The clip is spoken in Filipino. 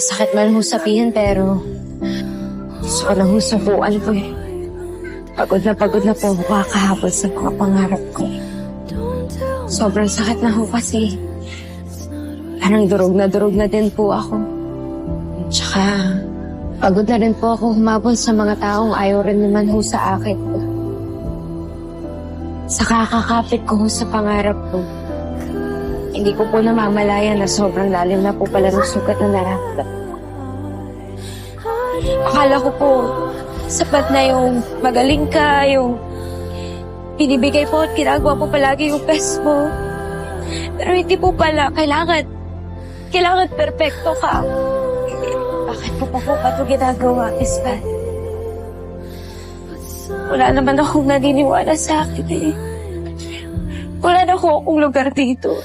Masakit man ho sabihin pero gusto ko na ho subuan ko eh. Pagod na po ako kakahabol sa mga pangarap ko. Sobrang sakit na ho kasi parang durog na din po ako. Tsaka pagod na rin po ako humabol sa mga taong ayaw rin naman ho sa akin. Sa kakakapit ko ho sa pangarap ko, hindi ko po namamalayan na sobrang lalim na po pala ng sugat na nararamdaman. Akala ko po, sapat na yung magaling ka, yung binibigay po at ginagawa po palagi yung best mo. Pero hindi po pala, kailangan perfecto ka. Bakit po pa ito ginagawa, Islan? Wala naman akong naniniwala sa akin eh. Wala na akong lugar dito.